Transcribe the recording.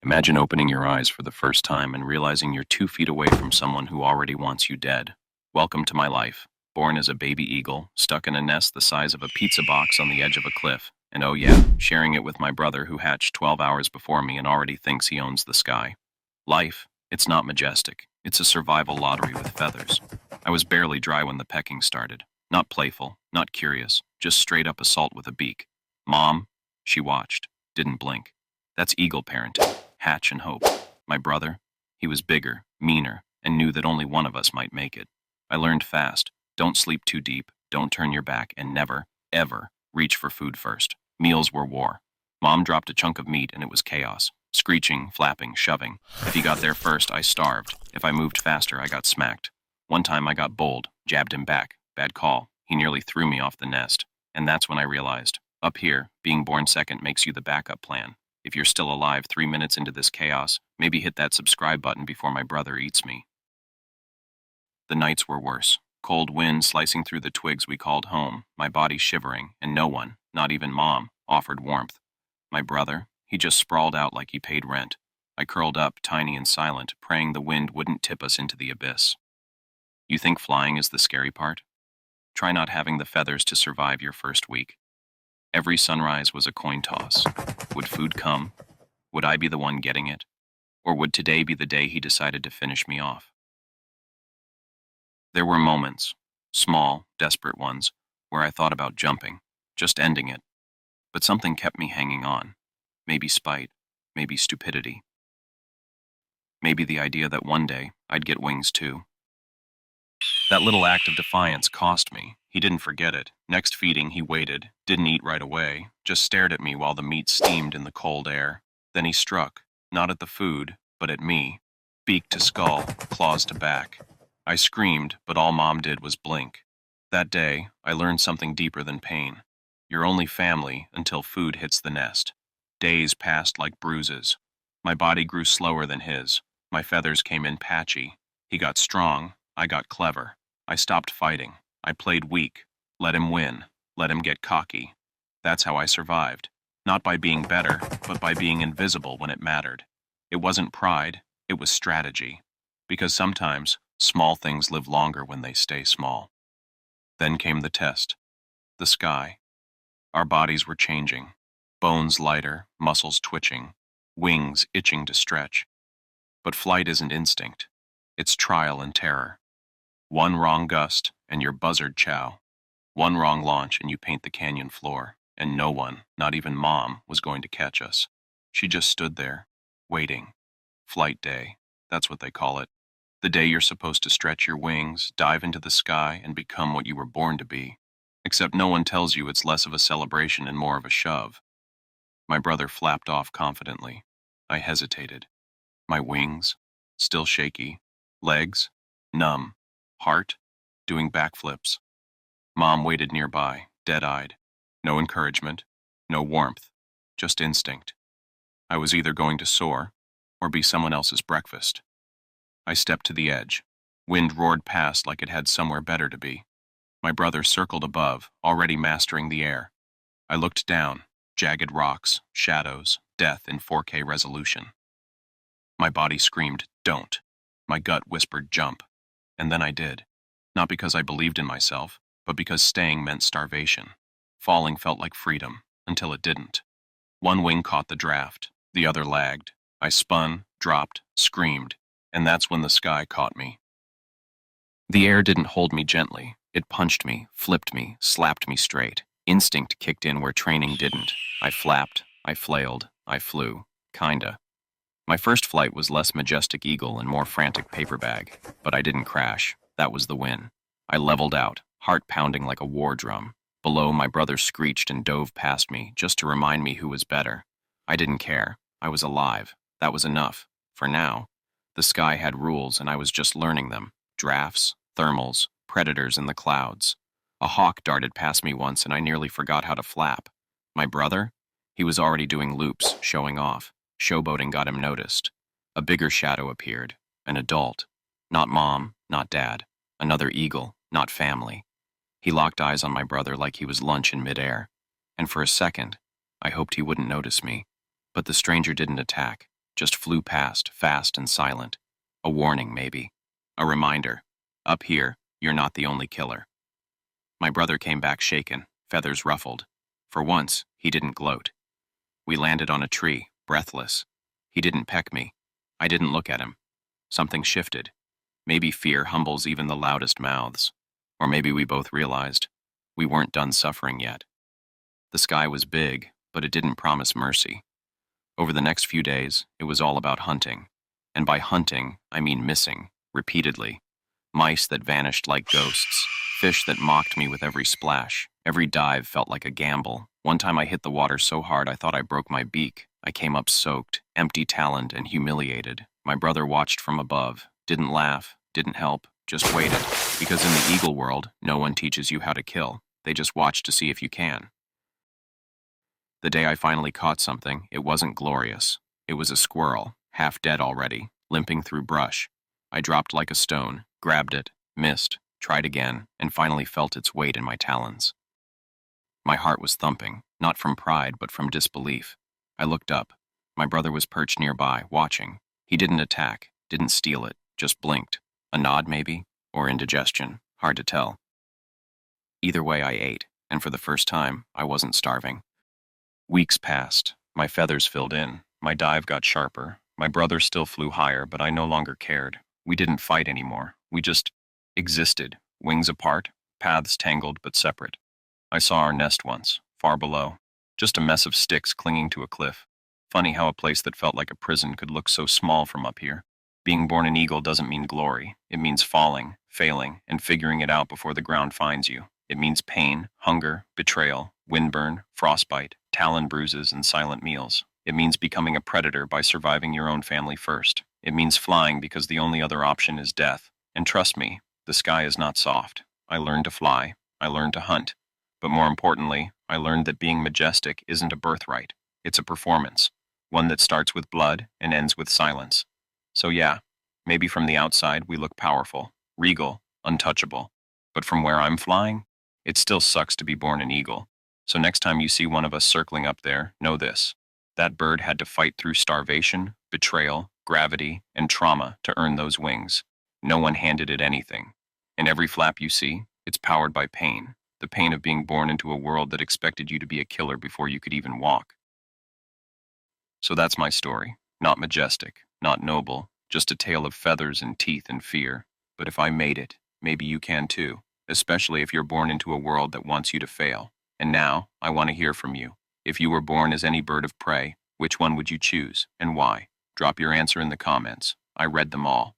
Imagine opening your eyes for the first time and realizing you're 2 feet away from someone who already wants you dead. Welcome to my life. Born as a baby eagle, stuck in a nest the size of a pizza box on the edge of a cliff. And oh yeah, sharing it with my brother who hatched 12 hours before me and already thinks he owns the sky. Life, it's not majestic. It's a survival lottery with feathers. I was barely dry when the pecking started. Not playful, not curious, just straight up assault with a beak. Mom, she watched, didn't blink. That's eagle parenting. Hatch and hope. My brother, he was bigger, meaner, and knew that only one of us might make it. I learned fast. Don't sleep too deep, don't turn your back, and never, ever, reach for food first. Meals were war. Mom dropped a chunk of meat and it was chaos. Screeching, flapping, shoving. If he got there first, I starved. If I moved faster, I got smacked. One time I got bold, jabbed him back. Bad call. He nearly threw me off the nest. And that's when I realized, up here, being born second makes you the backup plan. If you're still alive 3 minutes into this chaos, maybe hit that subscribe button before my brother eats me. The nights were worse. Cold wind slicing through the twigs we called home, my body shivering, and no one, not even Mom, offered warmth. My brother, he just sprawled out like he paid rent. I curled up, tiny and silent, praying the wind wouldn't tip us into the abyss. You think flying is the scary part? Try not having the feathers to survive your first week. Every sunrise was a coin toss. Would food come? Would I be the one getting it? Or would today be the day he decided to finish me off? There were moments, small, desperate ones, where I thought about jumping, just ending it. But something kept me hanging on. Maybe spite, maybe stupidity. Maybe the idea that one day I'd get wings too. That little act of defiance cost me. He didn't forget it. Next feeding, he waited, didn't eat right away, just stared at me while the meat steamed in the cold air. Then he struck, not at the food, but at me. Beak to skull, claws to back. I screamed, but all Mom did was blink. That day, I learned something deeper than pain. You're only family until food hits the nest. Days passed like bruises. My body grew slower than his. My feathers came in patchy. He got strong, I got clever. I stopped fighting. I played weak. Let him win. Let him get cocky. That's how I survived. Not by being better, but by being invisible when it mattered. It wasn't pride, it was strategy. Because sometimes, small things live longer when they stay small. Then came the test. The sky. Our bodies were changing. Bones lighter, muscles twitching, wings itching to stretch. But flight isn't instinct. It's trial and terror. One wrong gust, and you're buzzard chow. One wrong launch, and you paint the canyon floor. And no one, not even Mom, was going to catch us. She just stood there, waiting. Flight day, that's what they call it. The day you're supposed to stretch your wings, dive into the sky, and become what you were born to be. Except no one tells you it's less of a celebration and more of a shove. My brother flapped off confidently. I hesitated. My wings, still shaky. Legs, numb. Heart, doing backflips. Mom waited nearby, dead-eyed. No encouragement, no warmth, just instinct. I was either going to soar or be someone else's breakfast. I stepped to the edge. Wind roared past like it had somewhere better to be. My brother circled above, already mastering the air. I looked down, jagged rocks, shadows, death in 4K resolution. My body screamed, "Don't." My gut whispered, "Jump." And then I did. Not because I believed in myself, but because staying meant starvation. Falling felt like freedom, until it didn't. One wing caught the draft, the other lagged. I spun, dropped, screamed, and that's when the sky caught me. The air didn't hold me gently. It punched me, flipped me, slapped me straight. Instinct kicked in where training didn't. I flapped, I flailed, I flew. Kinda. My first flight was less majestic eagle and more frantic paper bag, but I didn't crash. That was the win. I leveled out, heart pounding like a war drum. Below, my brother screeched and dove past me, just to remind me who was better. I didn't care. I was alive. That was enough. For now. The sky had rules, and I was just learning them. Drafts, thermals, predators in the clouds. A hawk darted past me once, and I nearly forgot how to flap. My brother? He was already doing loops, showing off. Showboating got him noticed. A bigger shadow appeared. An adult. Not Mom, not Dad. Another eagle, not family. He locked eyes on my brother like he was lunch in midair. And for a second, I hoped he wouldn't notice me. But the stranger didn't attack. just flew past, fast and silent. A warning, maybe. A reminder. Up here, you're not the only killer. My brother came back shaken, feathers ruffled. For once, he didn't gloat. We landed on a tree, breathless. He didn't peck me. I didn't look at him. Something shifted. Maybe fear humbles even the loudest mouths. Or maybe we both realized we weren't done suffering yet. The sky was big, but it didn't promise mercy. Over the next few days, it was all about hunting. And by hunting, I mean missing, repeatedly. Mice that vanished like ghosts, fish that mocked me with every splash. Every dive felt like a gamble. One time I hit the water so hard I thought I broke my beak. I came up soaked, empty-taloned, and humiliated. My brother watched from above, didn't laugh, didn't help, just waited. Because in the eagle world, no one teaches you how to kill. They just watch to see if you can. The day I finally caught something, it wasn't glorious. It was a squirrel, half dead already, limping through brush. I dropped like a stone, grabbed it, missed, tried again, and finally felt its weight in my talons. My heart was thumping, not from pride but from disbelief. I looked up. My brother was perched nearby, watching. He didn't attack, didn't steal it, just blinked. A nod maybe, or indigestion, hard to tell. Either way I ate, and for the first time, I wasn't starving. Weeks passed. My feathers filled in. My dive got sharper. My brother still flew higher, but I no longer cared. We didn't fight anymore. We just existed, wings apart, paths tangled but separate. I saw our nest once, far below. Just a mess of sticks clinging to a cliff. Funny how a place that felt like a prison could look so small from up here. Being born an eagle doesn't mean glory. It means falling, failing, and figuring it out before the ground finds you. It means pain, hunger, betrayal, windburn, frostbite, talon bruises, and silent meals. It means becoming a predator by surviving your own family first. It means flying because the only other option is death. And trust me, the sky is not soft. I learned to fly. I learned to hunt. But more importantly, I learned that being majestic isn't a birthright. It's a performance. One that starts with blood and ends with silence. So yeah, maybe from the outside we look powerful, regal, untouchable. But from where I'm flying, it still sucks to be born an eagle. So next time you see one of us circling up there, know this. That bird had to fight through starvation, betrayal, gravity, and trauma to earn those wings. No one handed it anything. And every flap you see, it's powered by pain. The pain of being born into a world that expected you to be a killer before you could even walk. So that's my story. Not majestic, not noble, just a tale of feathers and teeth and fear. But if I made it, maybe you can too, especially if you're born into a world that wants you to fail. And now, I want to hear from you. If you were born as any bird of prey, which one would you choose, and why? Drop your answer in the comments. I read them all.